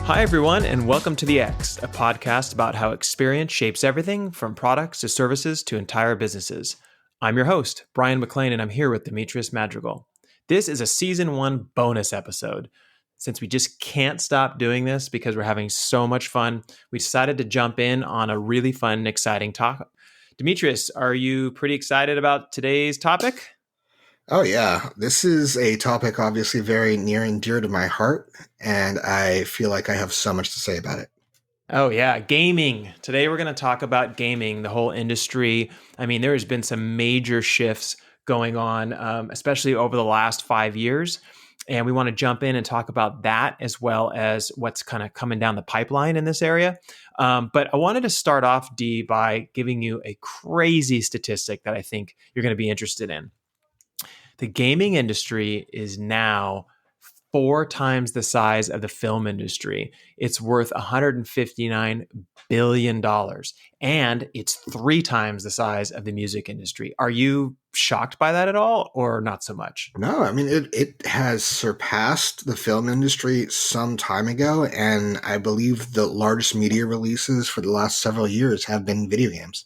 Hi, everyone, and welcome to The X, a podcast about how experience shapes everything from products to services to entire businesses. I'm your host, Brian McLean, and I'm here with Demetrius Madrigal. This is a season 1 bonus episode. Since we just can't stop doing this because we're having so much fun, we decided to jump in on a really fun and exciting topic. Demetrius, are you pretty excited about today's topic? Oh, yeah. This is a topic obviously very near and dear to my heart, and I feel like I have so much to say about it. Oh, yeah. Gaming. Today, we're going to talk about gaming, the whole industry. I mean, there has been some major shifts going on, especially over the last 5 years. And we want to jump in and talk about that as well as what's kind of coming down the pipeline in this area. But I wanted to start off, D, by giving you a crazy statistic that I think you're going to be interested in. The gaming industry is now 4 times the size of the film industry. It's worth $159 billion, and it's 3 times the size of the music industry. Are you shocked by that at all, or not so much? No, I mean, it has surpassed the film industry some time ago, and I believe the largest media releases for the last several years have been video games.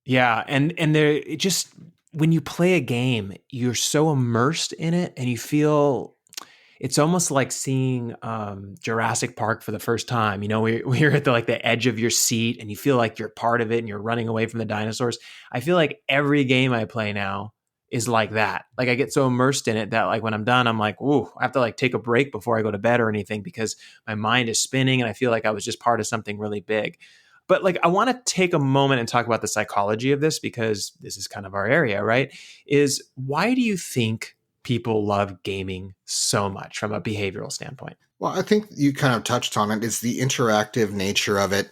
Yeah, and they're just, when you play a game, you're so immersed in it, and you feel it's almost like seeing Jurassic Park for the first time. You know, we're at the edge of your seat, and you feel like you're part of it, and you're running away from the dinosaurs. I feel like every game I play now is like that. Like, I get so immersed in it that, like, when I'm done, I'm like, ooh, I have to like take a break before I go to bed or anything, because my mind is spinning, and I feel like I was just part of something really big. But like, I want to take a moment and talk about the psychology of this, because this is kind of our area, right? Is why do you think people love gaming so much from a behavioral standpoint? Well, I think you kind of touched on it. It's the interactive nature of it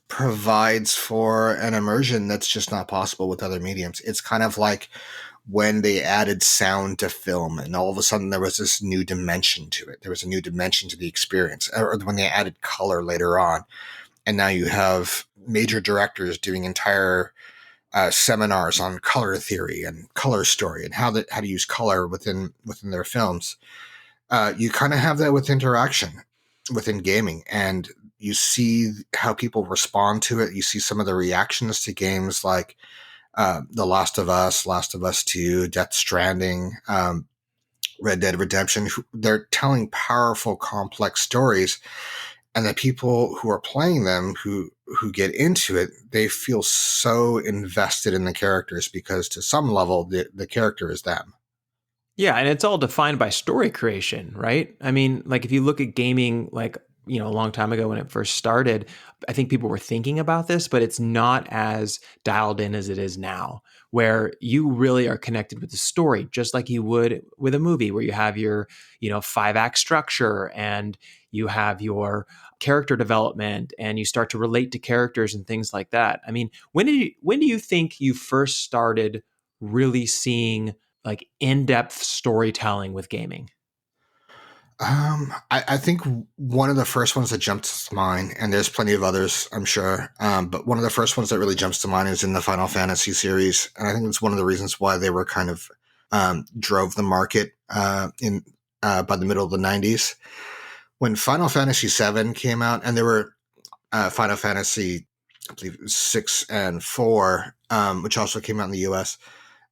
provides for an immersion that's just not possible with other mediums. It's kind of like when they added sound to film and all of a sudden there was this new dimension to it. There was a new dimension to the experience. Or when they added color later on. And now you have major directors doing entire seminars on color theory and color story and how to use color within their films. You kind of have that with interaction within gaming, and you see how people respond to it. You see some of the reactions to games like The Last of Us 2, Death Stranding, Red Dead Redemption. They're telling powerful, complex stories, and the people who are playing them, who get into it, they feel so invested in the characters because to some level, the character is them. Yeah, and it's all defined by story creation, right? I mean, like, if you look at gaming, like, you know, a long time ago when it first started, I think people were thinking about this, but it's not as dialed in as it is now, where you really are connected with the story, just like you would with a movie, where you have your, 5-act structure, and you have your character development, and you start to relate to characters and things like that. I mean, when do you think you first started really seeing like in-depth storytelling with gaming? I think one of the first ones that jumps to mind, and there's plenty of others, I'm sure, but one of the first ones that really jumps to mind is in the Final Fantasy series. And I think it's one of the reasons why they were kind of drove the market in by the middle of the 90s. When Final Fantasy VII came out, and there were Final Fantasy, I believe it was 6 and 4, which also came out in the US.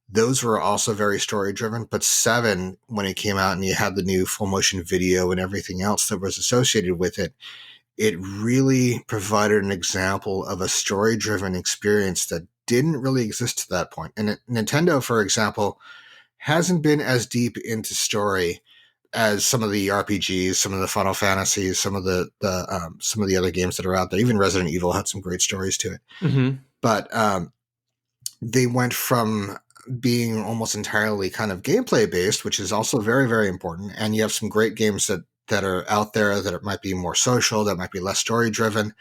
Those were also very story driven, but 7, when it came out and you had the new full motion video and everything else that was associated with it, it really provided an example of a story driven experience that didn't really exist to that point. And Nintendo, for example, hasn't been as deep into story as some of the RPGs, some of the Final Fantasies, some of the other games that are out there. Even Resident Evil had some great stories to it. Mm-hmm. But they went from being almost entirely kind of gameplay based, which is also very, very important. And you have some great games that are out there that might be more social, that might be less story driven.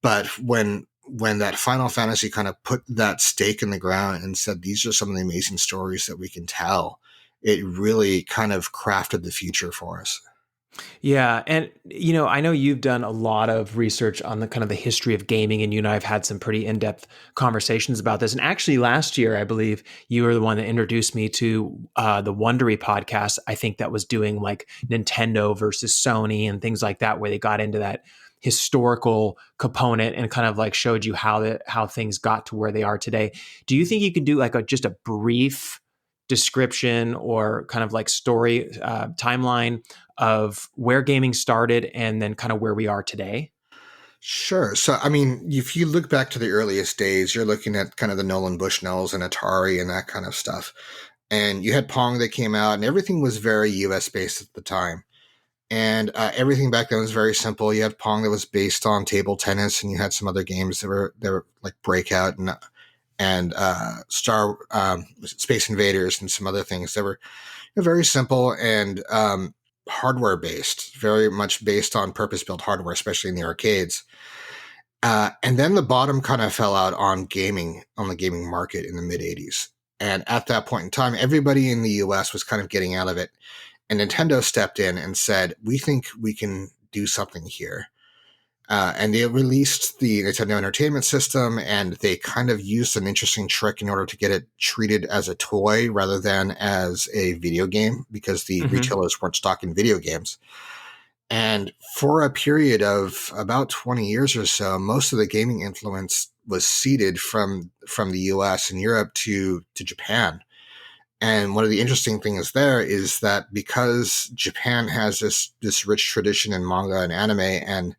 But when that Final Fantasy kind of put that stake in the ground and said, these are some of the amazing stories that we can tell, it really kind of crafted the future for us. Yeah, and I know you've done a lot of research on the kind of the history of gaming, and you and I have had some pretty in-depth conversations about this. And actually, last year, I believe you were the one that introduced me to the Wondery podcast. I think that was doing like Nintendo versus Sony and things like that, where they got into that historical component and kind of like showed you how things got to where they are today. Do you think you could do like just a brief description or kind of like story timeline of where gaming started and then kind of where we are today? Sure. So, I mean, if you look back to the earliest days, you're looking at kind of the Nolan Bushnells and Atari and that kind of stuff. And you had Pong that came out, and everything was very US based at the time. And everything back then was very simple. You had Pong that was based on table tennis, and you had some other games that were like Breakout and Star Space Invaders and some other things that were very simple and hardware based, very much based on purpose built hardware, especially in the arcades. And then the bottom kind of fell out on gaming, on the gaming market in the mid 80s. And at that point in time, everybody in the US was kind of getting out of it. And Nintendo stepped in and said, we think we can do something here. And they released the Nintendo Entertainment System, and they kind of used an interesting trick in order to get it treated as a toy rather than as a video game, because the Mm-hmm. retailers weren't stocking video games. And for a period of about 20 years or so, most of the gaming influence was seeded from the US and Europe to Japan. And one of the interesting things there is that because Japan has this rich tradition in manga and anime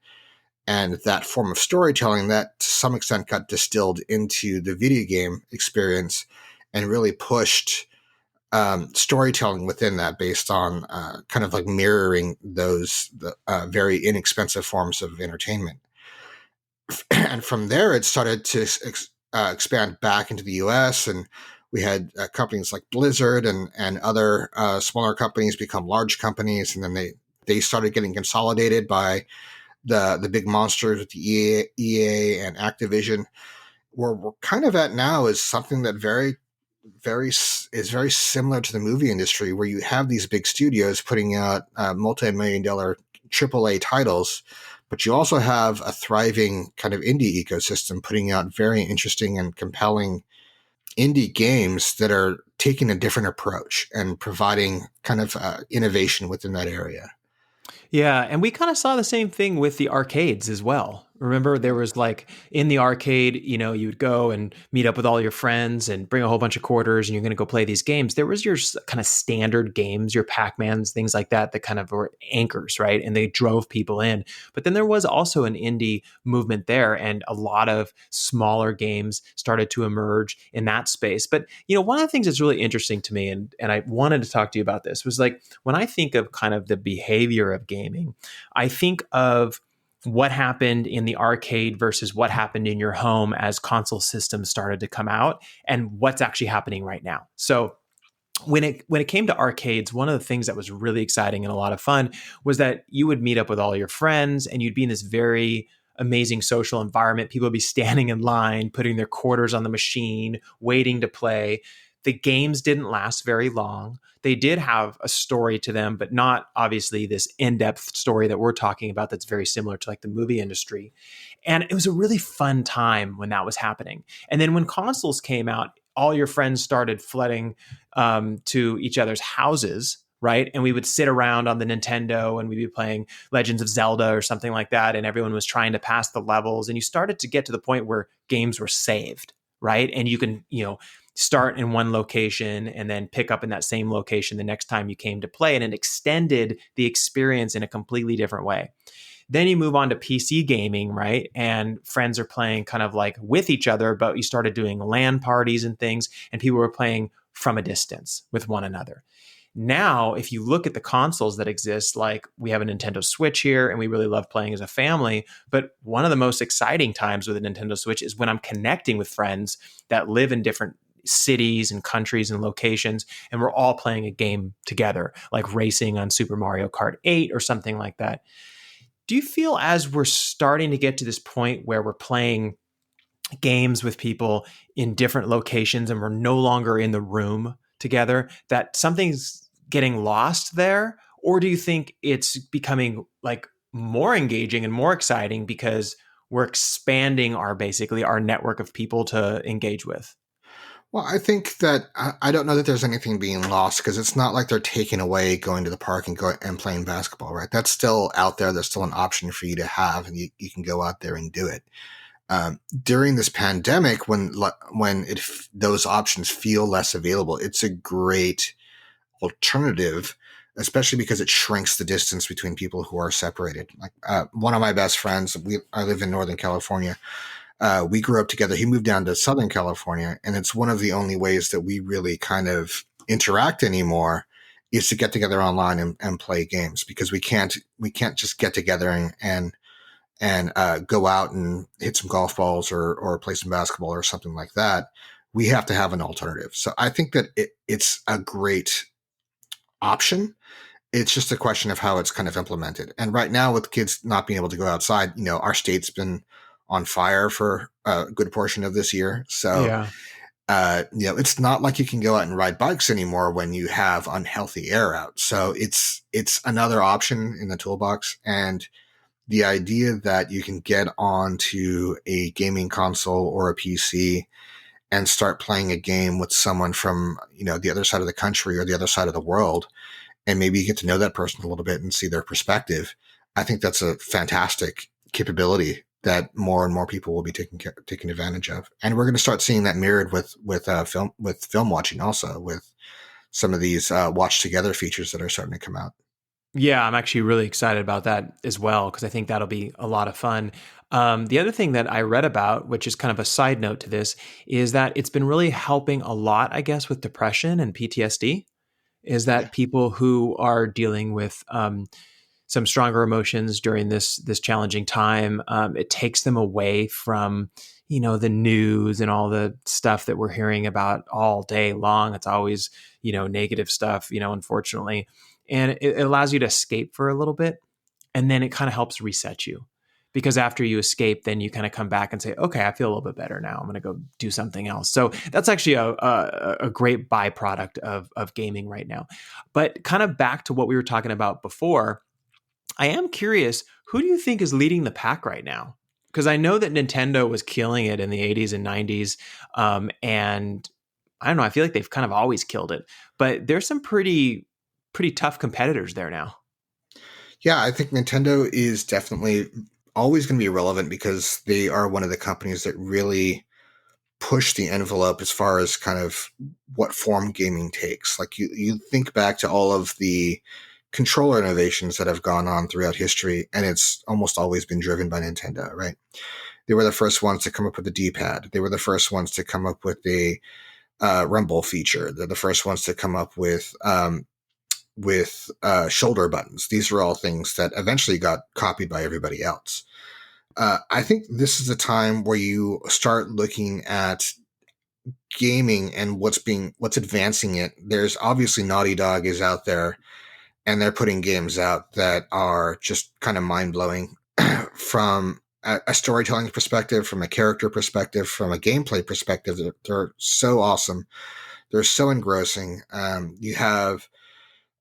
and that form of storytelling, that to some extent got distilled into the video game experience and really pushed storytelling within that based on kind of like mirroring those very inexpensive forms of entertainment. And from there, it started to expand back into the US. And we had companies like Blizzard and other smaller companies become large companies. And then they started getting consolidated by the big monsters with the EA and Activision. Where we're kind of at now is something that is very similar to the movie industry, where you have these big studios putting out multi-million-dollar AAA titles, but you also have a thriving kind of indie ecosystem putting out very interesting and compelling indie games that are taking a different approach and providing kind of innovation within that area. Yeah, and we kind of saw the same thing with the arcades as well. Remember, there was like in the arcade, you would go and meet up with all your friends and bring a whole bunch of quarters, and you're going to go play these games. There was your kind of standard games, your Pac-Mans, things like that, that kind of were anchors, right? And they drove people in. But then there was also an indie movement there, and a lot of smaller games started to emerge in that space. But one of the things that's really interesting to me, and I wanted to talk to you about this, was like when I think of kind of the behavior of gaming, I think of what happened in the arcade versus what happened in your home as console systems started to come out and what's actually happening right now. So when it came to arcades, one of the things that was really exciting and a lot of fun was that you would meet up with all your friends and you'd be in this very amazing social environment. People would be standing in line, putting their quarters on the machine, waiting to play. The games didn't last very long. They did have a story to them, but not obviously this in-depth story that we're talking about that's very similar to like the movie industry. And it was a really fun time when that was happening. And then when consoles came out, all your friends started flooding to each other's houses, right? And we would sit around on the Nintendo and we'd be playing Legends of Zelda or something like that. And everyone was trying to pass the levels. And you started to get to the point where games were saved, right? And you can, start in one location and then pick up in that same location the next time you came to play. And it extended the experience in a completely different way. Then you move on to PC gaming, right? And friends are playing kind of like with each other, but you started doing LAN parties and things, and people were playing from a distance with one another. Now, if you look at the consoles that exist, like we have a Nintendo Switch here and we really love playing as a family. But one of the most exciting times with a Nintendo Switch is when I'm connecting with friends that live in different cities and countries and locations, and we're all playing a game together, like racing on Super Mario Kart 8 or something like that. Do you feel as we're starting to get to this point where we're playing games with people in different locations and we're no longer in the room together, that something's getting lost there? Or do you think it's becoming like more engaging and more exciting because we're expanding our basically our network of people to engage with? Well, I think that I don't know that there's anything being lost because it's not like they're taking away going to the park and go and playing basketball, right? That's still out there. There's still an option for you to have, and you can go out there and do it. During this pandemic, when those options feel less available, it's a great alternative, especially because it shrinks the distance between people who are separated. Like one of my best friends, I live in Northern California. We grew up together. He moved down to Southern California, and it's one of the only ways that we really kind of interact anymore is to get together online and play games because we can't just get together and go out and hit some golf balls or play some basketball or something like that. We have to have an alternative. So I think that it's a great option. It's just a question of how it's kind of implemented. And right now, with kids not being able to go outside, our state's been on fire for a good portion of this year. So, Yeah. it's not like you can go out and ride bikes anymore when you have unhealthy air out. So it's another option in the toolbox. And the idea that you can get onto a gaming console or a PC and start playing a game with someone from, the other side of the country or the other side of the world, and maybe you get to know that person a little bit and see their perspective. I think that's a fantastic capability that more and more people will be taking advantage of. And we're going to start seeing that mirrored with film watching also, with some of these watch together features that are starting to come out. Yeah, I'm actually really excited about that as well because I think that'll be a lot of fun. The other thing that I read about, which is kind of a side note to this, is that it's been really helping a lot, I guess, with depression and PTSD. Is Yeah. that people who are dealing with some stronger emotions during this challenging time, it takes them away from the news and all the stuff that we're hearing about all day long. It's always negative stuff, unfortunately, and it allows you to escape for a little bit, and then it kind of helps reset you. Because after you escape, then you kind of come back and say, okay, I feel a little bit better now. I'm going to go do something else. So that's actually a great byproduct of gaming right now. But kind of back to what we were talking about before, I am curious, who do you think is leading the pack right now? Because I know that Nintendo was killing it in the 80s and 90s. And I don't know, I feel like they've kind of always killed it. But there's some pretty tough competitors there now. Yeah, I think Nintendo is definitely always going to be relevant because they are one of the companies that really push the envelope as far as kind of what form gaming takes. Like you think back to all of the controller innovations that have gone on throughout history, and it's almost always been driven by Nintendo, right? They were the first ones to come up with the D-pad. They were the first ones to come up with the rumble feature. They're the first ones to come up with shoulder buttons. These were all things that eventually got copied by everybody else. I think this is a time where you start looking at gaming and what's advancing it. There's obviously Naughty Dog is out there, and they're putting games out that are just kind of mind blowing from a storytelling perspective, from a character perspective, from a gameplay perspective. They're so awesome. They're so engrossing. You have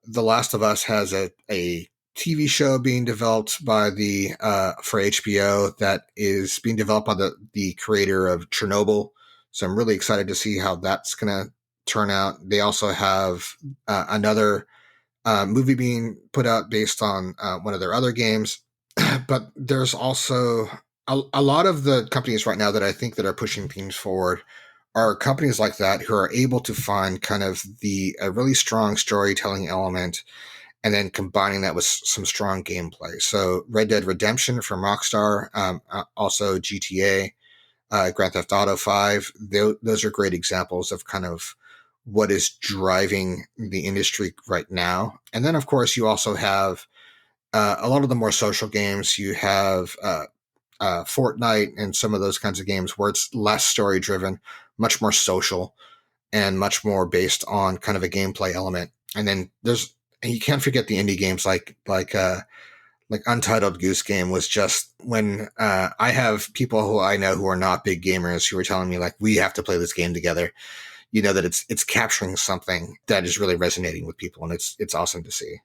The Last of Us has a TV show being developed by the for HBO that is being developed by the creator of Chernobyl. So I'm really excited to see how that's going to turn out. They also have another movie being put out based on one of their other games. But there's also a lot of the companies right now that I think that are pushing things forward are companies like that who are able to find kind of a really strong storytelling element and then combining that with some strong gameplay. So Red Dead Redemption from Rockstar, also GTA, Grand Theft Auto 5, those are great examples of kind of what is driving the industry right now. And then, of course, you also have a lot of the more social games. You have Fortnite and some of those kinds of games where it's less story driven, much more social, and much more based on kind of a gameplay element. And then and you can't forget the indie games like Untitled Goose Game was just when I have people who I know who are not big gamers who are telling me like we have to play this game together. You know that it's capturing something that is really resonating with people, and it's awesome to see.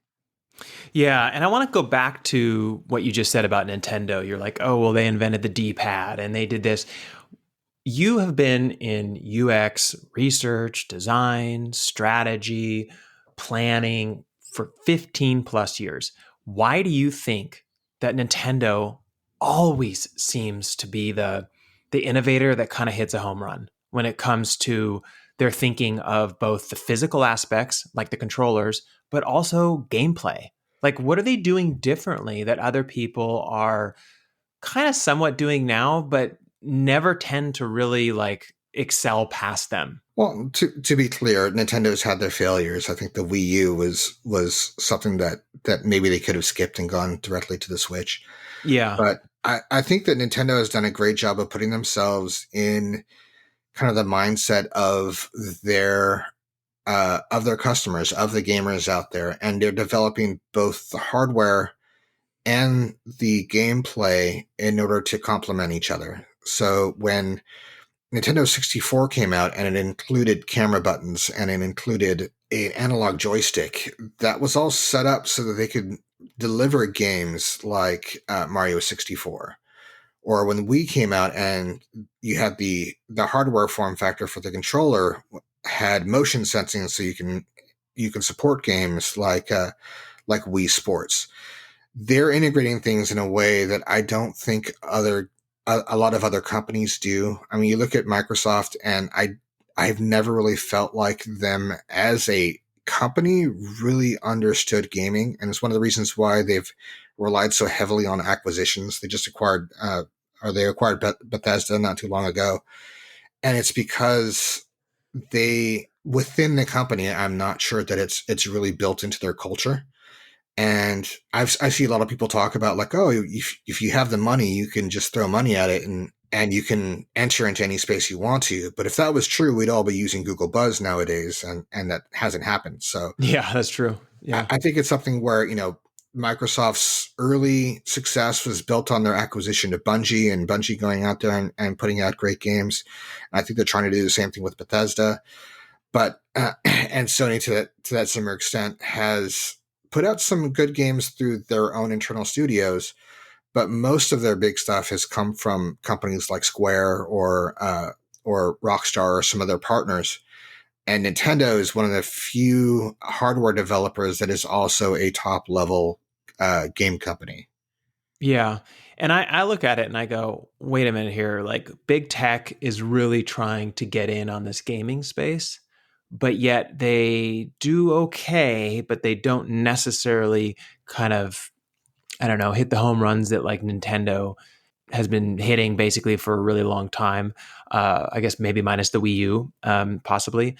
Yeah, and I want to go back to what you just said about Nintendo. You're like, oh, well, they invented the D-pad and they did this. You have been in UX research, design, strategy, planning for 15 plus years. Why do you think that Nintendo always seems to be the innovator that kind of hits a home run when it comes to their thinking of both the physical aspects, like the controllers, but also gameplay? Like, what are they doing differently that other people are kind of somewhat doing now, but never tend to really like excel past them? Well, to be clear, Nintendo's had their failures. I think the Wii U was something that maybe they could have skipped and gone directly to the Switch. Yeah. But I think that Nintendo has done a great job of putting themselves in kind of the mindset their of their customers, of the gamers out there, and they're developing both the hardware and the gameplay in order to complement each other. So when Nintendo 64 came out and it included camera buttons and it included an analog joystick, that was all set up so that they could deliver games like Mario 64. Or when Wii came out and you had the hardware form factor for the controller had motion sensing, so you can support games like Wii Sports. They're integrating things in a way that I don't think a lot of other companies do. I mean, you look at Microsoft, and I've never really felt like them as a company really understood gaming, and it's one of the reasons why they've relied so heavily on acquisitions. They just acquired, or they acquired Bethesda not too long ago, and it's because they within the company, I'm not sure that it's really built into their culture. And I see a lot of people talk about like, oh, if you have the money, you can just throw money at it and you can enter into any space you want to. But if that was true, we'd all be using Google Buzz nowadays, and that hasn't happened. So Yeah, that's true. Yeah. I think it's something where, Microsoft's early success was built on their acquisition of Bungie and Bungie going out there and putting out great games. And I think they're trying to do the same thing with Bethesda. But and Sony to that similar extent has put out some good games through their own internal studios, but most of their big stuff has come from companies like Square or Rockstar or some of their partners. And Nintendo is one of the few hardware developers that is also a top level game company. Yeah. And I look at it and I go, wait a minute here. Like, big tech is really trying to get in on this gaming space, but yet they do okay, but they don't necessarily kind of, I don't know, hit the home runs that like Nintendo has been hitting basically for a really long time. I guess maybe minus the Wii U, possibly.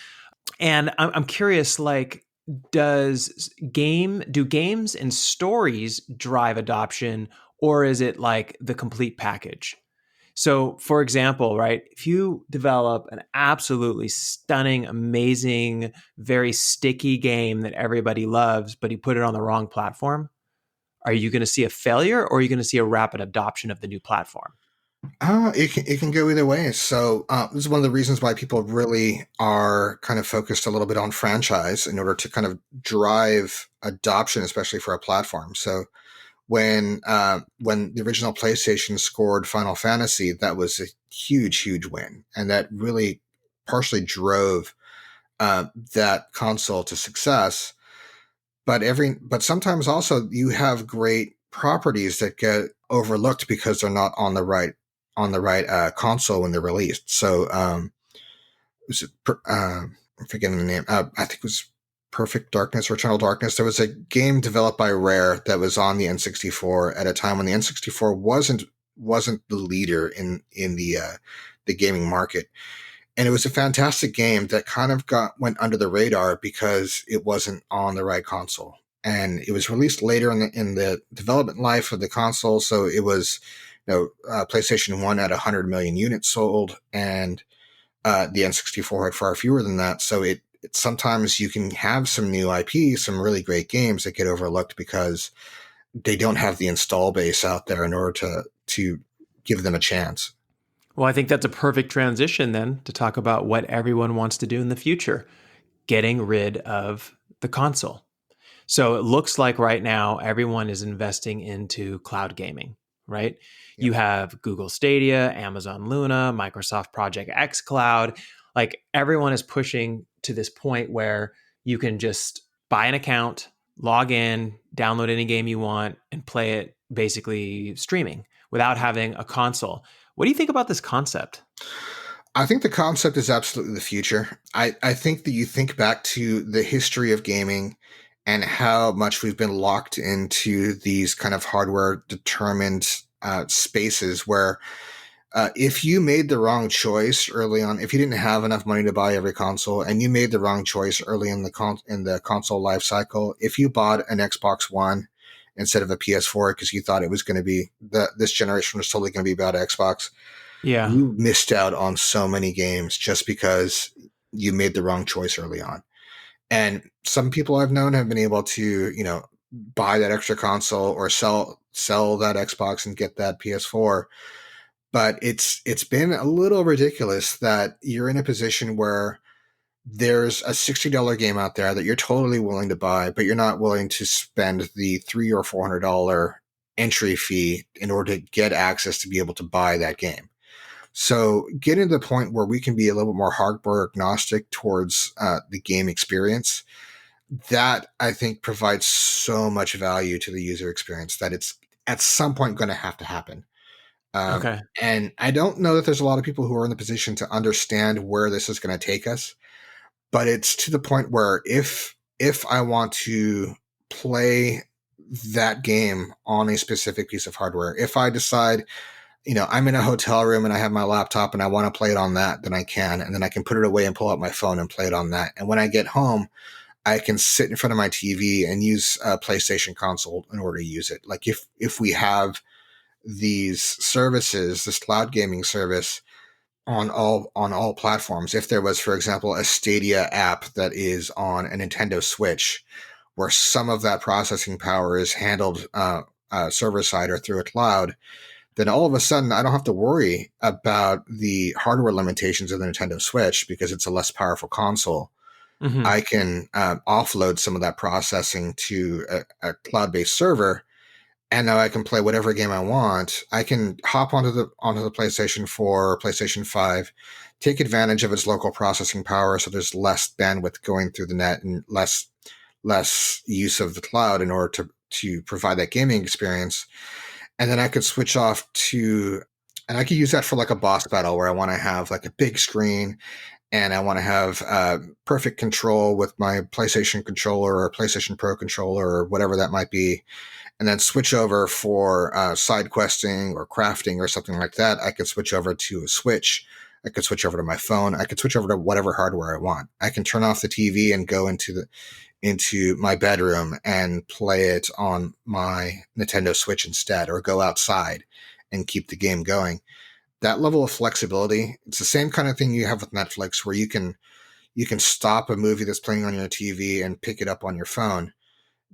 And I'm curious, like, do games and stories drive adoption, or is it like the complete package? So, for example, right, if you develop an absolutely stunning, amazing, very sticky game that everybody loves, but you put it on the wrong platform, are you going to see a failure, or are you going to see a rapid adoption of the new platform? It can go either way. So this is one of the reasons why people really are kind of focused a little bit on franchise in order to kind of drive adoption, especially for a platform. So when the original PlayStation scored Final Fantasy, that was a huge win, and that really partially drove that console to success. But sometimes also you have great properties that get overlooked because they're not on the right console when they're released. So was it I'm forgetting the name. I think it was Perfect Darkness or Eternal Darkness. There was a game developed by Rare that was on the N64 at a time when the N64 wasn't the leader in the gaming market. And it was a fantastic game that kind of went under the radar because it wasn't on the right console. And it was released later in the development life of the console, so it was, PlayStation One at 100 million units sold, and the N64 had far fewer than that. So it sometimes you can have some new IP, some really great games that get overlooked because they don't have the install base out there in order to give them a chance. Well, I think that's a perfect transition then to talk about what everyone wants to do in the future, getting rid of the console. So it looks like right now everyone is investing into cloud gaming, right? You Yep. have Google Stadia, Amazon Luna, Microsoft Project X Cloud. Like everyone is pushing to this point where you can just buy an account, log in, download any game you want, and play it basically streaming without having a console. What do you think about this concept? I think the concept is absolutely the future. I think that you think back to the history of gaming and how much we've been locked into these kind of hardware determined spaces where if you made the wrong choice early on, if you didn't have enough money to buy every console and you made the wrong choice early in the console life cycle, if you bought an Xbox One instead of a PS4 because you thought it was going to be this generation was totally going to be about Xbox, Yeah. you missed out on so many games just because you made the wrong choice early on. And some people I've known have been able to, buy that extra console or sell that Xbox and get that PS4. But it's been a little ridiculous that you're in a position where there's a $60 game out there that you're totally willing to buy, but you're not willing to spend the $300 or $400 entry fee in order to get access to be able to buy that game. So getting to the point where we can be a little bit more hardware agnostic towards the game experience, that I think provides so much value to the user experience that it's at some point going to have to happen. Um, Okay. and I don't know that there's a lot of people who are in the position to understand where this is going to take us, but it's to the point where if I want to play that game on a specific piece of hardware, if I decide I'm in a hotel room and I have my laptop and I want to play it on that, then I can. And then I can put it away and pull out my phone and play it on that. And when I get home, I can sit in front of my TV and use a PlayStation console in order to use it. Like if we have these services, this cloud gaming service on all platforms, if there was, for example, a Stadia app that is on a Nintendo Switch, where some of that processing power is handled server side or through a cloud, then all of a sudden I don't have to worry about the hardware limitations of the Nintendo Switch because it's a less powerful console. Hmm. I can offload some of that processing to a cloud-based server, and now I can play whatever game I want. I can hop onto the PlayStation 4 or PlayStation 5, take advantage of its local processing power, so there's less bandwidth going through the net and less use of the cloud in order to provide that gaming experience. And then I could switch off to, and I could use that for like a boss battle where I want to have like a big screen and I want to have perfect control with my PlayStation controller or PlayStation Pro controller or whatever that might be. And then switch over for side questing or crafting or something like that. I could switch over to a Switch. I could switch over to my phone. I could switch over to whatever hardware I want. I can turn off the TV and go into my bedroom and play it on my Nintendo Switch instead, or go outside and keep the game going. That level of flexibility, it's the same kind of thing you have with Netflix, where you can stop a movie that's playing on your TV and pick it up on your phone.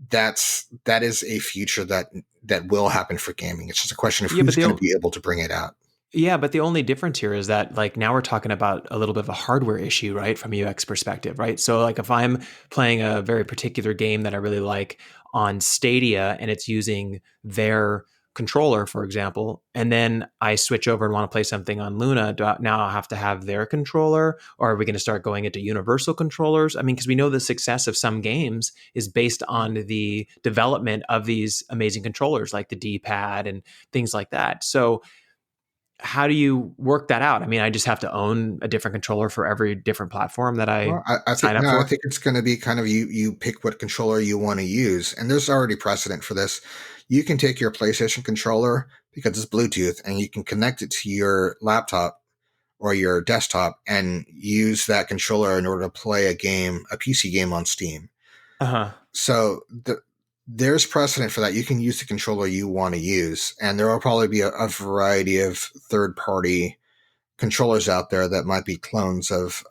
That is a future that will happen for gaming. It's just a question of Yeah, who's going to be able to bring it out. but the only difference here is that like now we're talking about a little bit of a hardware issue, right? From a UX perspective, right? So like if I'm playing a very particular game that I really like on Stadia and it's using their controller, for example, and then I switch over and want to play something on Luna, now I have to have their controller, or are we going to start going into universal controllers? I mean, because we know the success of some games is based on the development of these amazing controllers like the D-pad and things like that. So how do you work that out? I mean, I just have to own a different controller for every different platform that I Well, I think sign up no, I for. think it's going to be kind of you pick what controller you want to use, and there's already precedent for this. You can take your PlayStation controller because it's Bluetooth, and you can connect it to your laptop or your desktop and use that controller in order to play a PC game on Steam. Uh huh. So there's precedent for that. You can use the controller you want to use, and there will probably be a variety of third party controllers out there that might be clones of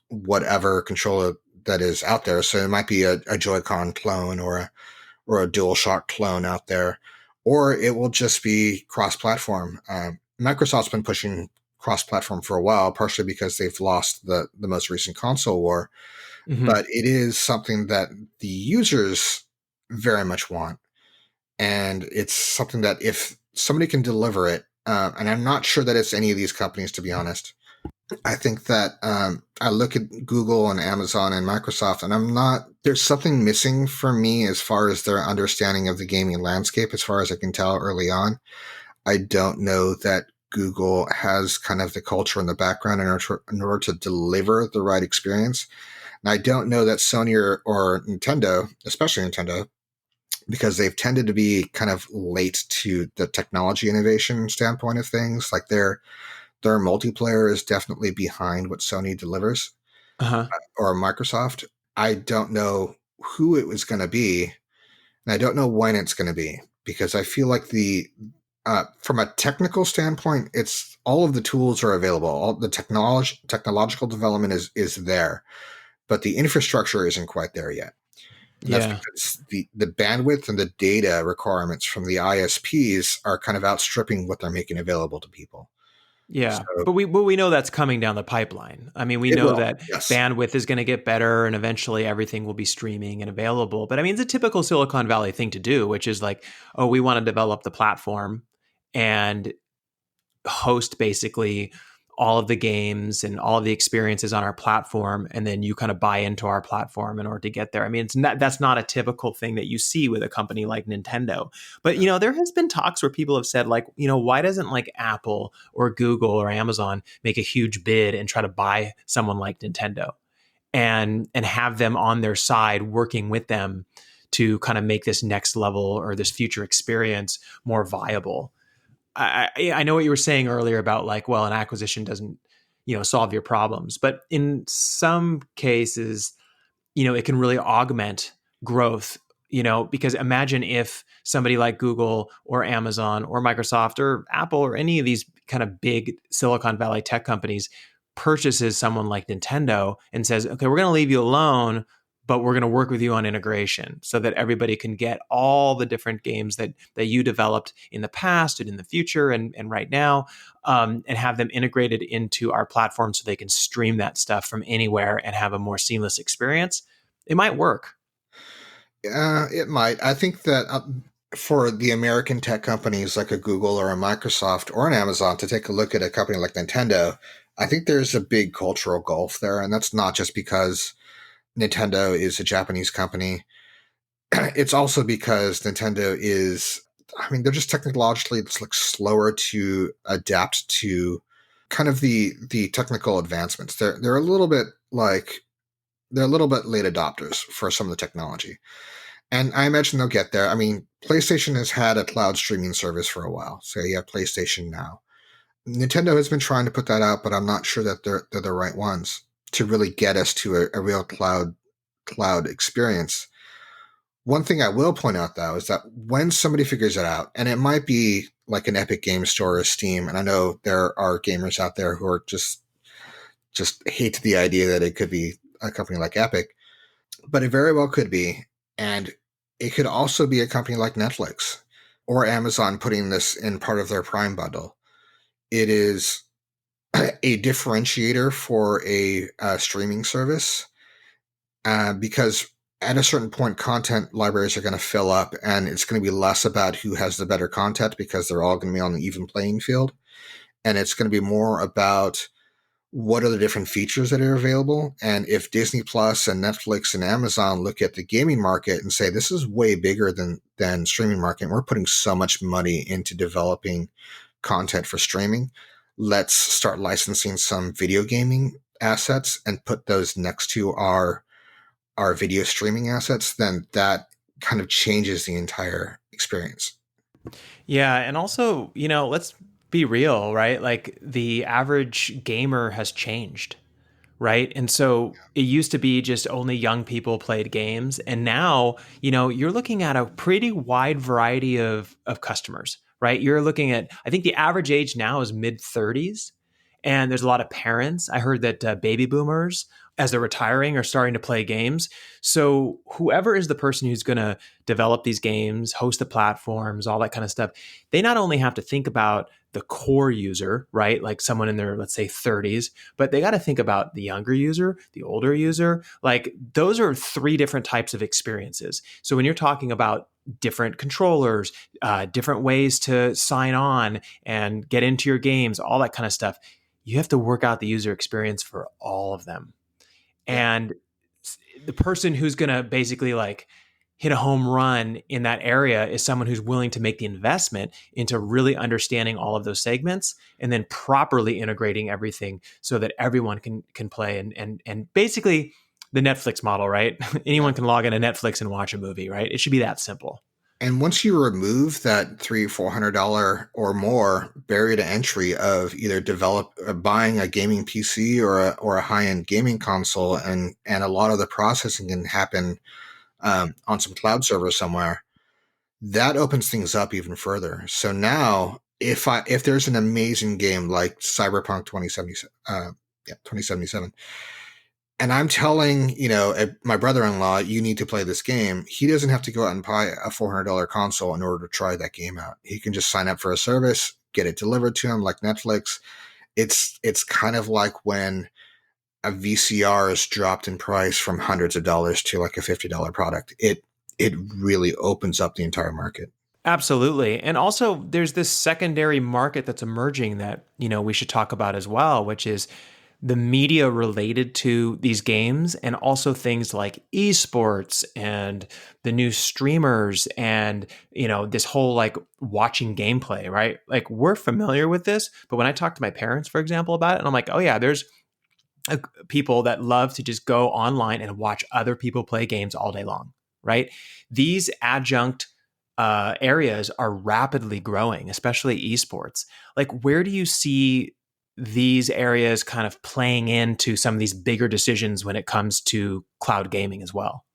whatever controller that is out there. So it might be a Joy-Con clone or a DualShock clone out there, or it will just be cross-platform. Microsoft's been pushing cross-platform for a while, partially because they've lost the most recent console war. Hmm. but it is something that the users very much want. And it's something that if somebody can deliver it, and I'm not sure that it's any of these companies, to be honest. I think that I look at Google and Amazon and Microsoft, and I'm not. There's something missing for me as far as their understanding of the gaming landscape. As far as I can tell early on, I don't know that Google has kind of the culture and the background in order to deliver the right experience. And I don't know that Sony or Nintendo, especially Nintendo, because they've tended to be kind of late to the technology innovation standpoint of things. Like their multiplayer is definitely behind what Sony delivers Uh-huh. or Microsoft. I don't know who it was going to be, and I don't know when it's going to be because I feel like the from a technical standpoint, it's all of the tools are available. All the technological development is there, but the infrastructure isn't quite there yet. And that's Yeah. because the bandwidth and the data requirements from the ISPs are kind of outstripping what they're making available to people. Yeah, So but we know that's coming down the pipeline. I mean, we it know will, that yes. bandwidth is going to get better, and eventually everything will be streaming and available. But I mean, it's a typical Silicon Valley thing to do, which is like, oh, we want to develop the platform and host basically all of the games and all of the experiences on our platform, and then you kind of buy into our platform in order to get there. I mean, it's not that's not a typical thing that you see with a company like Nintendo. But there has been talks where people have said like, why doesn't like Apple or Google or Amazon make a huge bid and try to buy someone like Nintendo and have them on their side working with them to kind of make this next level or this future experience more viable. I know what you were saying earlier about like, well, an acquisition doesn't, solve your problems, but in some cases, it can really augment growth, because imagine if somebody like Google or Amazon or Microsoft or Apple or any of these kind of big Silicon Valley tech companies purchases someone like Nintendo and says, okay, we're going to leave you alone, but we're going to work with you on integration so that everybody can get all the different games that you developed in the past and in the future and right now, and have them integrated into our platform so they can stream that stuff from anywhere and have a more seamless experience. It might work. It might. I think that for the American tech companies like a Google or a Microsoft or an Amazon to take a look at a company like Nintendo, I think there's a big cultural gulf there. And that's not just because Nintendo is a Japanese company. It's also because Nintendo is, I mean, they're just technologically it's like slower to adapt to kind of the technical advancements. They're a little bit like they're a little bit late adopters for some of the technology. And I imagine they'll get there. I mean, PlayStation has had a cloud streaming service for a while. So you have PlayStation Now. Nintendo has been trying to put that out, but I'm not sure that they're the right ones to really get us to a real cloud experience. One thing I will point out though is that when somebody figures it out, and it might be like an Epic Game Store or Steam, and I know there are gamers out there who are just hate the idea that it could be a company like Epic, but it very well could be. And it could also be a company like Netflix or Amazon putting this in part of their Prime bundle. It is a differentiator for a streaming service because at a certain point, content libraries are going to fill up and it's going to be less about who has the better content because they're all going to be on the even playing field. And it's going to be more about what are the different features that are available. And if Disney Plus and Netflix and Amazon look at the gaming market and say, this is way bigger than streaming market, and we're putting so much money into developing content for streaming, let's start licensing some video gaming assets and put those next to our video streaming assets, then that kind of changes the entire experience. Yeah, and also, let's be real, right? Like the average gamer has changed, right? And so it used to be just only young people played games, and now, you're looking at a pretty wide variety of customers, right? You're looking at, I think the average age now is mid 30s, and there's a lot of parents. I heard that baby boomers, as they're retiring, are starting to play games. So whoever is the person who's going to develop these games, host the platforms, all that kind of stuff, they not only have to think about the core user, right? Like someone in their, let's say, 30s, but they got to think about the younger user, the older user. Like those are three different types of experiences. So when you're talking about different controllers, different ways to sign on and get into your games, all that kind of stuff, you have to work out the user experience for all of them. Yeah. And the person who's going to basically like hit a home run in that area is someone who's willing to make the investment into really understanding all of those segments and then properly integrating everything so that everyone can play and basically the Netflix model, right? Yeah. Anyone can log into Netflix and watch a movie, right? It should be that simple. And once you remove that $300-400 or more barrier to entry of either buying a gaming PC or a high end gaming console, and a lot of the processing can happen on some cloud server somewhere, that opens things up even further. So now, if there's an amazing game like Cyberpunk 2077, and I'm telling, my brother-in-law, you need to play this game, he doesn't have to go out and buy a $400 console in order to try that game out. He can just sign up for a service, get it delivered to him like Netflix. It's kind of like when a VCR is dropped in price from hundreds of dollars to like a $50 product. It really opens up the entire market. Absolutely. And also there's this secondary market that's emerging that, we should talk about as well, which is the media related to these games and also things like esports and the new streamers and, this whole like watching gameplay, right? Like we're familiar with this, but when I talk to my parents, for example, about it, and I'm like, oh yeah, there's people that love to just go online and watch other people play games all day long, right? These adjunct areas are rapidly growing, especially esports. Like, where do you see these areas kind of playing into some of these bigger decisions when it comes to cloud gaming as well?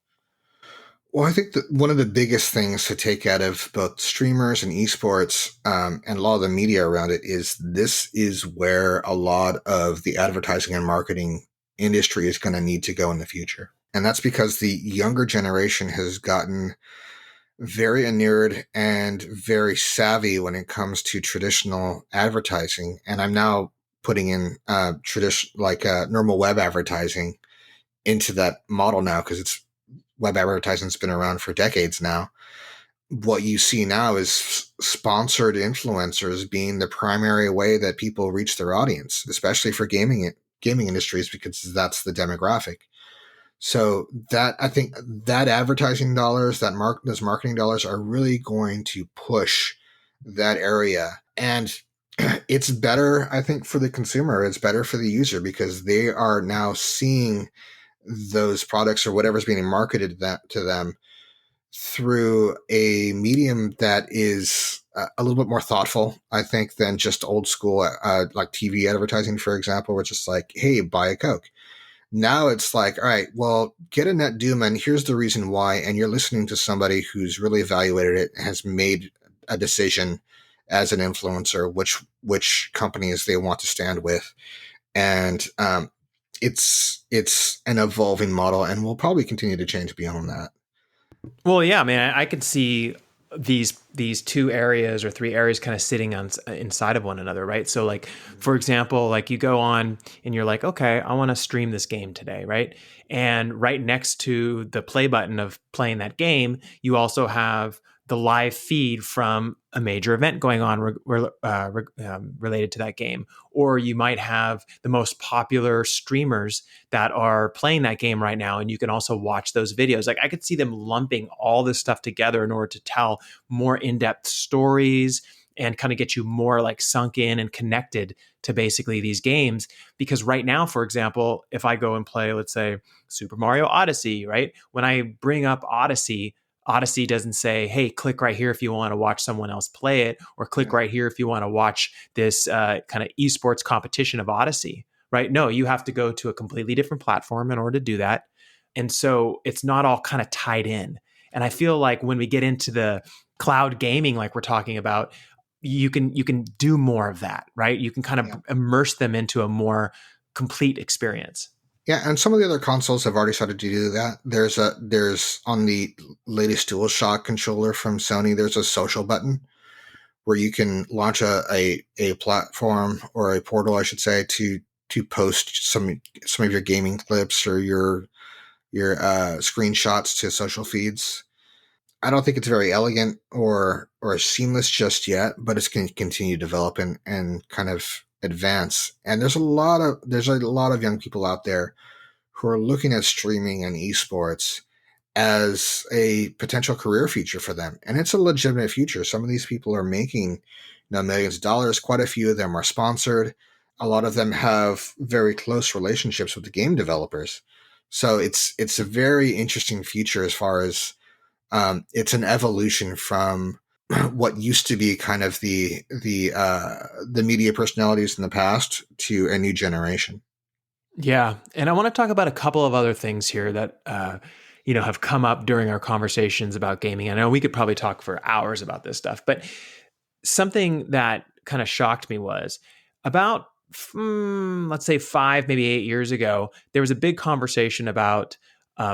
Well, I think that one of the biggest things to take out of both streamers and esports, and a lot of the media around it, is this is where a lot of the advertising and marketing industry is going to need to go in the future. And that's because the younger generation has gotten very inured and very savvy when it comes to traditional advertising. And I'm now putting in normal web advertising into that model now, because it's web advertising's been around for decades now. What you see now is sponsored influencers being the primary way that people reach their audience, especially for gaming industries, because that's the demographic. So that, I think that advertising dollars, those marketing dollars are really going to push that area. And it's better, I think, for the consumer. It's better for the user because they are now seeing those products or whatever's being marketed to them through a medium that is a little bit more thoughtful, I think, than just old school, like TV advertising, for example, where it's just like, hey, buy a Coke. Now it's like, all right, well, get a net doom, and here's the reason why. And you're listening to somebody who's really evaluated it, has made a decision as an influencer, which companies they want to stand with. And it's an evolving model, and will probably continue to change beyond that. Well, yeah, I mean, I could see these two areas or three areas kind of sitting on inside of one another, right? So, like for example, like you go on and you're like, okay, I want to stream this game today, right? And right next to the play button of playing that game, you also have the live feed from a major event going on related to that game. Or you might have the most popular streamers that are playing that game right now, and you can also watch those videos. Like I could see them lumping all this stuff together in order to tell more in-depth stories and kind of get you more like sunk in and connected to basically these games. Because right now, for example, if I go and play, let's say, Super Mario Odyssey, right? When I bring up Odyssey doesn't say, hey, click right here if you want to watch someone else play it, or click right here if you want to watch this kind of esports competition of Odyssey, right? No, you have to go to a completely different platform in order to do that. And so it's not all kind of tied in. And I feel like when we get into the cloud gaming, like we're talking about, you can do more of that, right? You can kind of immerse them into a more complete experience. Yeah, and some of the other consoles have already started to do that. There's on the latest DualShock controller from Sony, there's a social button where you can launch a platform or a portal, I should say, to post some of your gaming clips or your screenshots to social feeds. I don't think it's very elegant or seamless just yet, but it's going to continue to develop and kind of advance. And there's a lot of young people out there who are looking at streaming and esports as a potential career future for them. And it's a legitimate future. Some of these people are making, millions of dollars. Quite a few of them are sponsored. A lot of them have very close relationships with the game developers. So it's a very interesting future as far as it's an evolution from what used to be kind of the media personalities in the past to a new generation. Yeah, and I want to talk about a couple of other things here that have come up during our conversations about gaming. I know we could probably talk for hours about this stuff, but something that kind of shocked me was about let's say 5, maybe 8 years ago, there was a big conversation about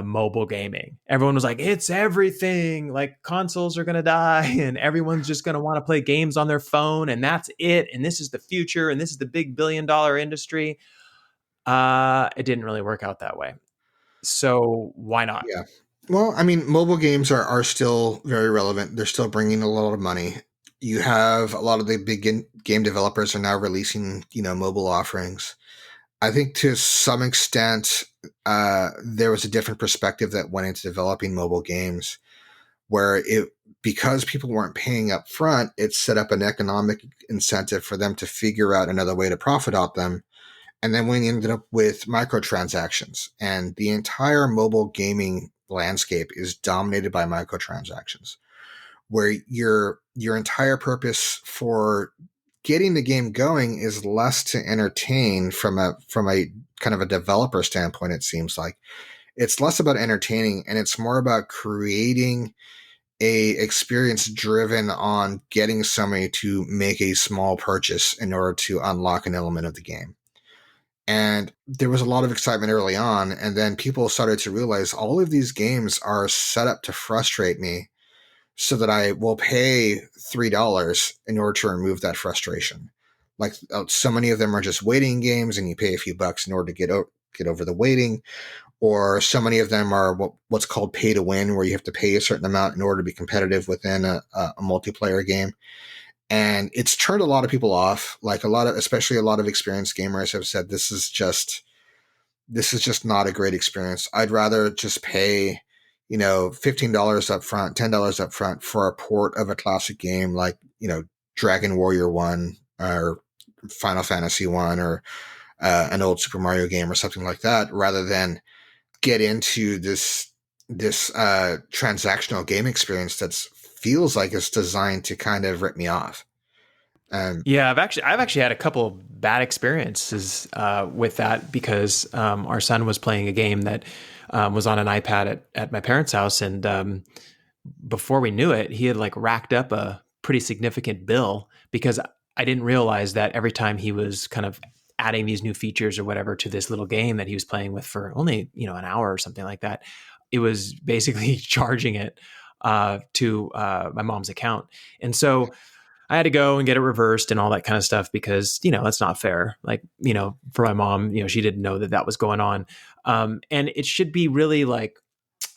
mobile gaming. Everyone was like, "It's everything. Like consoles are going to die, and everyone's just going to want to play games on their phone, and that's it. And this is the future, and this is the big billion-dollar industry." It didn't really work out that way. So why not? Yeah. Well, I mean, mobile games are still very relevant. They're still bringing a lot of money. You have a lot of the big game developers are now releasing, mobile offerings. I think to some extent, there was a different perspective that went into developing mobile games, where because people weren't paying up front, it set up an economic incentive for them to figure out another way to profit off them. And then we ended up with microtransactions, and the entire mobile gaming landscape is dominated by microtransactions, where your entire purpose for getting the game going is less to entertain from a kind of a developer standpoint. It seems like it's less about entertaining and it's more about creating a experience driven on getting somebody to make a small purchase in order to unlock an element of the game. And there was a lot of excitement early on, and then people started to realize all of these games are set up to frustrate me so that I will pay $3 in order to remove that frustration. Like so many of them are just waiting games, and you pay a few bucks in order to get over the waiting. Or so many of them are what's called pay to win, where you have to pay a certain amount in order to be competitive within a multiplayer game. And it's turned a lot of people off. Like especially a lot of experienced gamers have said, this is just not a great experience. I'd rather just pay, $15 up front, $10 up front for a port of a classic game like, Dragon Warrior 1 or Final Fantasy 1 or an old Super Mario game or something like that, rather than get into this transactional game experience that feels like it's designed to kind of rip me off. Yeah, I've actually had a couple of bad experiences with that because our son was playing a game that was on an iPad at my parents' house, and before we knew it, he had like racked up a pretty significant bill because I didn't realize that every time he was kind of adding these new features or whatever to this little game that he was playing with for only an hour or something like that, it was basically charging it to my mom's account, and so I had to go and get it reversed and all that kind of stuff because, that's not fair. Like, for my mom, she didn't know that that was going on. And it should be really like,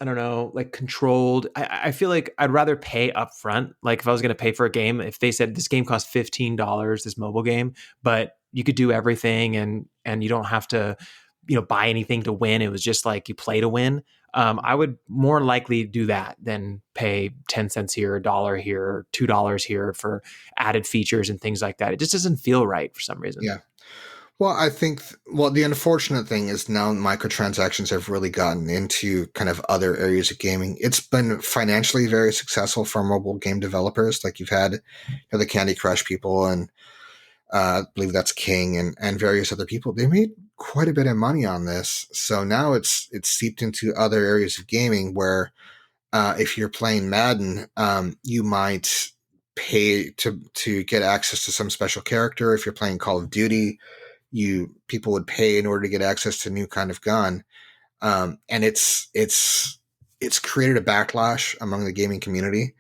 I don't know, like controlled. I feel like I'd rather pay up front. Like if I was going to pay for a game, if they said this game costs $15, this mobile game, but you could do everything and you don't have to, buy anything to win. It was just like you play to win. I would more likely do that than pay 10 cents here, a dollar here, $2 here for added features and things like that. It just doesn't feel right for some reason. Yeah. Well, I think, the unfortunate thing is now microtransactions have really gotten into kind of other areas of gaming. It's been financially very successful for mobile game developers. Like you've had the Candy Crush people and I believe that's King and various other people. They made quite a bit of money on this. So now it's seeped into other areas of gaming where if you're playing Madden, you might pay to get access to some special character. If you're playing Call of Duty, people would pay in order to get access to a new kind of gun. And it's created a backlash among the gaming community.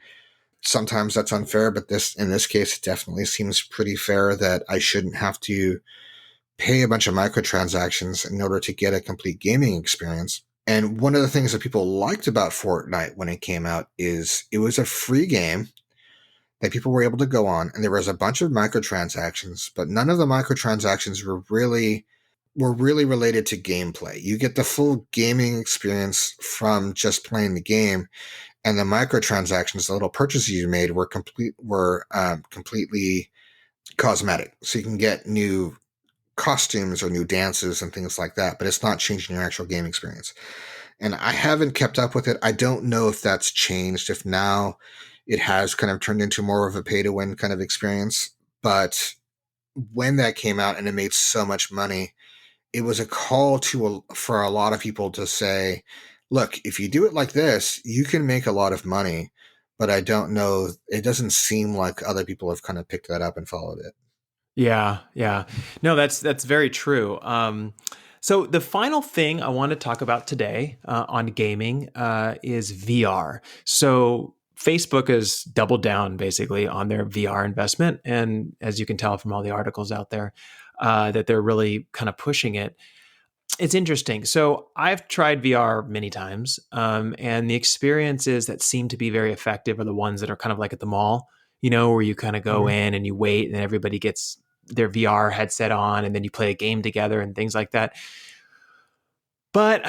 sometimes that's unfair, but in this case, it definitely seems pretty fair that I shouldn't have to pay a bunch of microtransactions in order to get a complete gaming experience. And one of the things that people liked about Fortnite when it came out is it was a free game that people were able to go on, and there was a bunch of microtransactions, but none of the microtransactions were really related to gameplay. You get the full gaming experience from just playing the game, and the microtransactions, the little purchases you made, were completely cosmetic. So you can get new costumes or new dances and things like that, but it's not changing your actual game experience. And I haven't kept up with it. I don't know if that's changed, if now it has kind of turned into more of a pay to win kind of experience. But when that came out and it made so much money, it was a call for a lot of people to say, look, if you do it like this, you can make a lot of money. But I don't know. It doesn't seem like other people have kind of picked that up and followed it. Yeah, yeah. No, that's very true. So the final thing I want to talk about today on gaming is VR. So Facebook has doubled down basically on their VR investment, and as you can tell from all the articles out there, that they're really kind of pushing it. It's interesting. So I've tried VR many times, and the experiences that seem to be very effective are the ones that are kind of like at the mall, where you kind of go Mhm. in and you wait, and everybody gets their VR headset on, and then you play a game together and things like that. But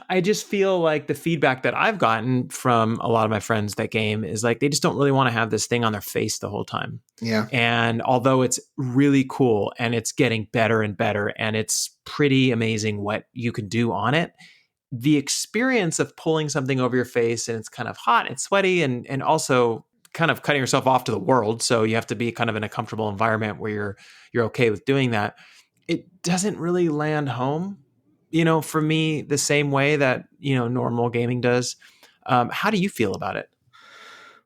I just feel like the feedback that I've gotten from a lot of my friends that game is like they just don't really want to have this thing on their face the whole time. Yeah. And although it's really cool and it's getting better and better and it's pretty amazing what you can do on it, the experience of pulling something over your face and it's kind of hot and sweaty and also kind of cutting yourself off to the world, so you have to be kind of in a comfortable environment where you're okay with doing that. It doesn't really land home, for me the same way that, normal gaming does. How do you feel about it?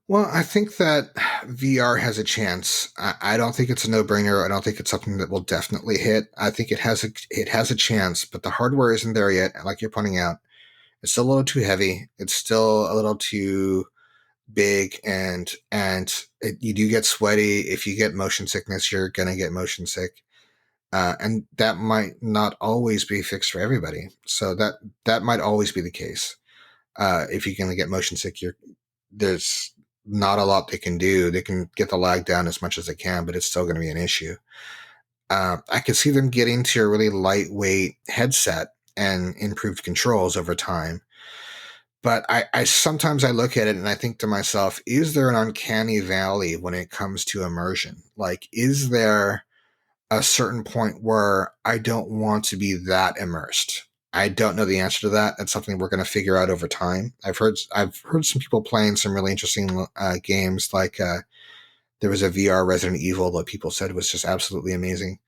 Well, I think that VR has a chance. I don't think it's a no-brainer. I don't think it's something that will definitely hit. I think it has a chance, but the hardware isn't there yet. Like you're pointing out, it's still a little too heavy. It's still a little too big, and you do get sweaty. If you get motion sickness, you're gonna get motion sick, and that might not always be fixed for everybody. So that might always be the case. If you're gonna get motion sick, there's not a lot they can do. They can get the lag down as much as they can, but it's still going to be an issue. I could see them getting to a really lightweight headset and improved controls over time. But I sometimes I look at it and I think to myself, is there an uncanny valley when it comes to immersion? Like, is there a certain point where I don't want to be that immersed? I don't know the answer to that. That's something we're going to figure out over time. I've heard some people playing some really interesting games. Like there was a VR Resident Evil that people said was just absolutely amazing.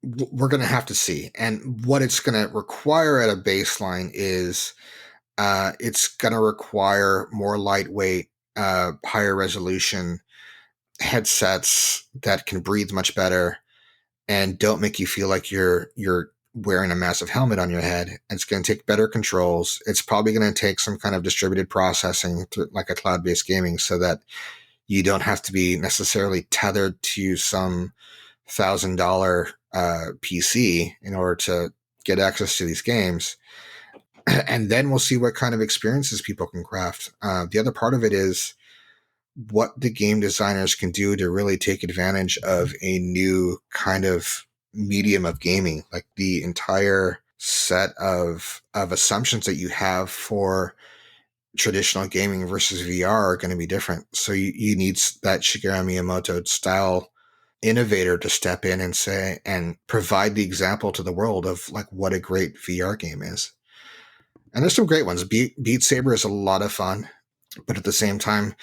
We're going to have to see, and what it's going to require at a baseline is it's going to require more lightweight, higher resolution headsets that can breathe much better and don't make you feel like you're wearing a massive helmet on your head. It's going to take better controls. It's probably going to take some kind of distributed processing, like a cloud-based gaming, so that you don't have to be necessarily tethered to some $1,000 PC in order to get access to these games. And then we'll see what kind of experiences people can craft. The other part of it is what the game designers can do to really take advantage of a new kind of medium of gaming, like the entire set of assumptions that you have for traditional gaming versus VR are going to be different. So you need that Shigeru Miyamoto style innovator to step in and say and provide the example to the world of like what a great VR game is. And there's some great ones. Beat Saber is a lot of fun, but at the same time,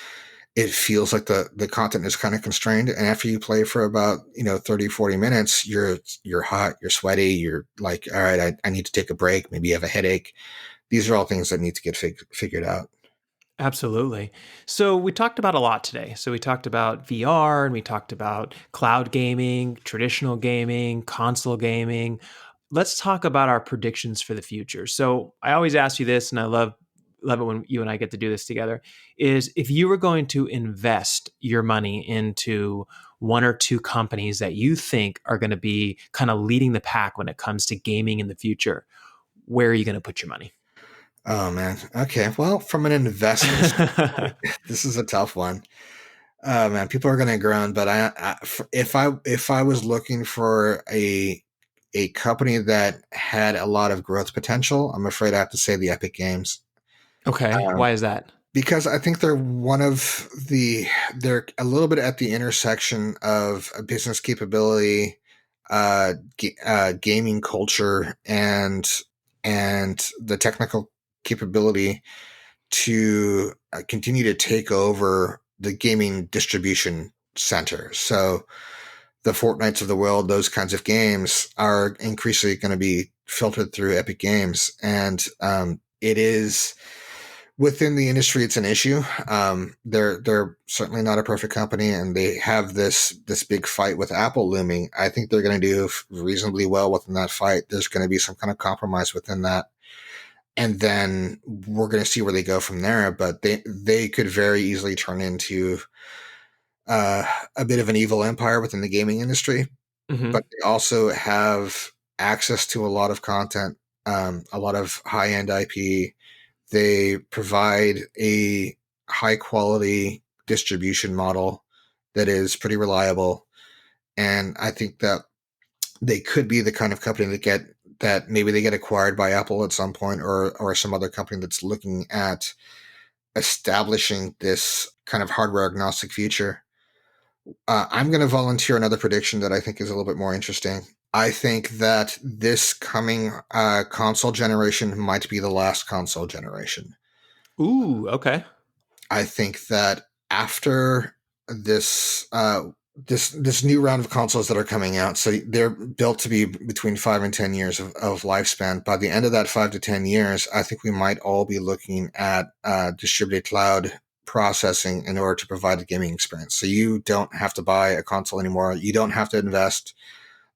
it feels like the content is kind of constrained. And after you play for about, 30, 40 minutes, you're hot, you're sweaty, you're like, all right, I need to take a break. Maybe you have a headache. These are all things that need to get figured out. Absolutely. So we talked about a lot today. So we talked about VR and we talked about cloud gaming, traditional gaming, console gaming. Let's talk about our predictions for the future. So I always ask you this, and I love love it when you and I get to do this together, is if you were going to invest your money into one or two companies that you think are going to be kind of leading the pack when it comes to gaming in the future, where are you going to put your money? Oh man. Okay. Well, from an investment standpoint, this is a tough one. Oh man, people are going to groan, but if I was looking for a company that had a lot of growth potential, I'm afraid I have to say the Epic Games. Okay, Um, why is that? because I think they're a little bit at the intersection of a business capability, gaming culture, and the technical capability to continue to take over the gaming distribution center. So the Fortnites of the world, those kinds of games are increasingly going to be filtered through Epic Games, and it is within the industry. It's an issue. They're certainly not a perfect company, and they have this big fight with Apple looming. I think they're going to do reasonably well within that fight. There's going to be some kind of compromise within that, and then we're going to see where they go from there. But they could very easily turn into uh, a bit of an evil empire within the gaming industry. Hmm. But they also have access to a lot of content, a lot of high end IP. They provide a high quality distribution model that is pretty reliable, and I think that they could be the kind of company that maybe they get acquired by Apple at some point, or some other company that's looking at establishing this kind of hardware agnostic future. I'm going to volunteer another prediction that I think is a little bit more interesting. I think that this coming console generation might be the last console generation. Ooh, okay. I think that after this this new round of consoles that are coming out, so they're built to be between 5 and 10 years of lifespan. By the end of that 5 to 10 years, I think we might all be looking at distributed cloud processing in order to provide a gaming experience. So you don't have to buy a console anymore. You don't have to invest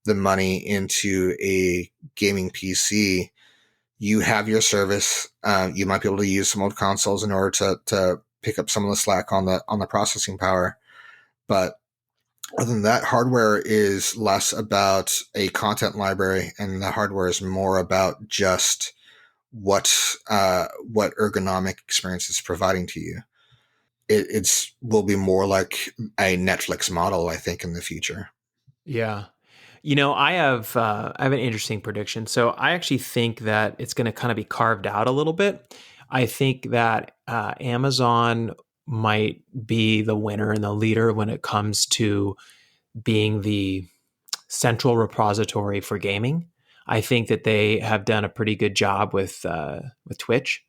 the money into a gaming PC. You have your service. You might be able to use some old consoles in order to pick up some of the slack on the processing power. But other than that, hardware is less about a content library, and the hardware is more about just what ergonomic experience it's providing to you. It's will be more like a Netflix model, I think, in the future. Yeah. I have an interesting prediction. So I actually think that it's going to kind of be carved out a little bit. I think that Amazon might be the winner and the leader when it comes to being the central repository for gaming. I think that they have done a pretty good job with Twitch,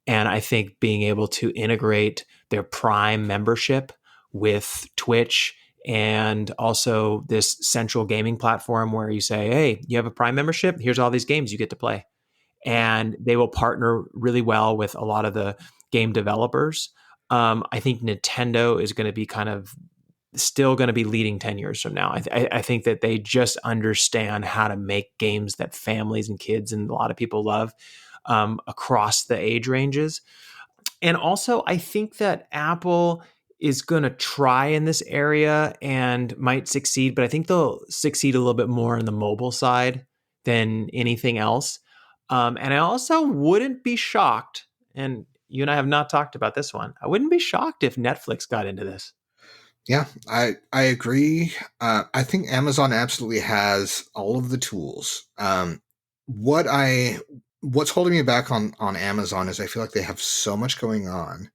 and I think being able to integrate their Prime membership with Twitch and also this central gaming platform where you say, "Hey, you have a Prime membership. Here's all these games you get to play," and they will partner really well with a lot of the game developers. I think Nintendo is going to be kind of still going to be leading 10 years from now. I think that they just understand how to make games that families and kids and a lot of people love across the age ranges. And also, I think that Apple is going to try in this area and might succeed, but I think they'll succeed a little bit more on the mobile side than anything else. And I also wouldn't be shocked, and you and I have not talked about this one. I wouldn't be shocked if Netflix got into this. Yeah, I agree. I think Amazon absolutely has all of the tools. What I what's holding me back on Amazon is I feel like they have so much going on,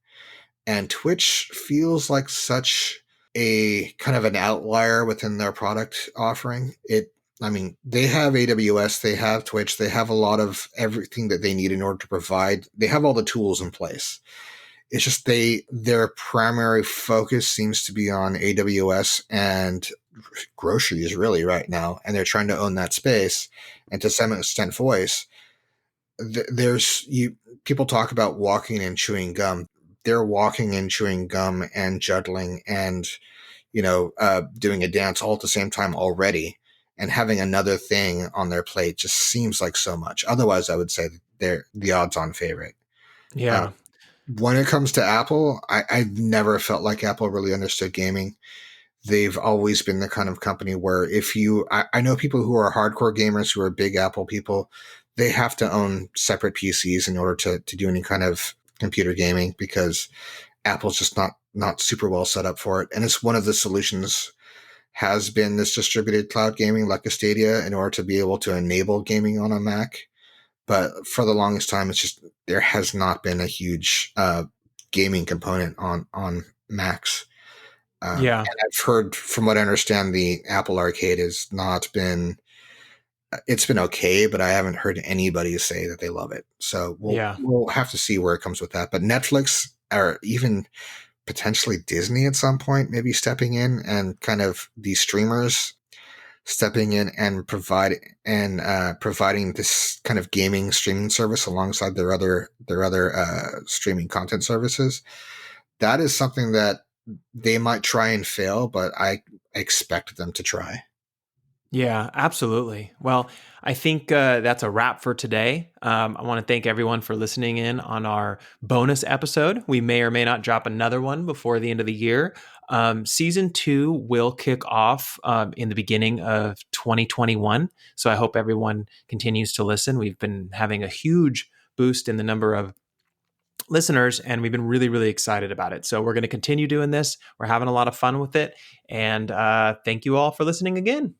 and Twitch feels like such a kind of an outlier within their product offering. I mean, they have AWS, they have Twitch, they have a lot of everything that they need in order to provide. They have all the tools in place. It's just their primary focus seems to be on AWS and groceries really right now, and they're trying to own that space. And to some extent, voice. There's you people talk about walking and chewing gum. They're walking and chewing gum and juggling and doing a dance all at the same time already, and having another thing on their plate just seems like so much. Otherwise, I would say they're the odds-on favorite. Uh, Yeah. When it comes to Apple, I've never felt like Apple really understood gaming. They've always been the kind of company where if you, I know people who are hardcore gamers who are big Apple people, they have to own separate PCs in order to do any kind of computer gaming because Apple's just not super well set up for it. And it's one of the solutions has been this distributed cloud gaming like a Stadia in order to be able to enable gaming on a Mac. But for the longest time, it's just there has not been a huge gaming component on Macs. Yeah, And I've heard, from what I understand, the Apple Arcade has not been. It's been okay, but I haven't heard anybody say that they love it. So yeah, we'll have to see where it comes with that. But Netflix or even potentially Disney at some point, maybe stepping in and kind of these streamers stepping in and providing this kind of gaming streaming service alongside their other streaming content services. That is something that they might try and fail, but I expect them to try. yeah, absolutely. Well, I think that's a wrap for today. I want to thank everyone for listening in on our bonus episode. We may or may not drop another one before the end of the year. Season 2 will kick off in the beginning of 2021. So I hope everyone continues to listen. We've been having a huge boost in the number of listeners, and we've been really, really excited about it. So we're going to continue doing this. We're having a lot of fun with it. And thank you all for listening again.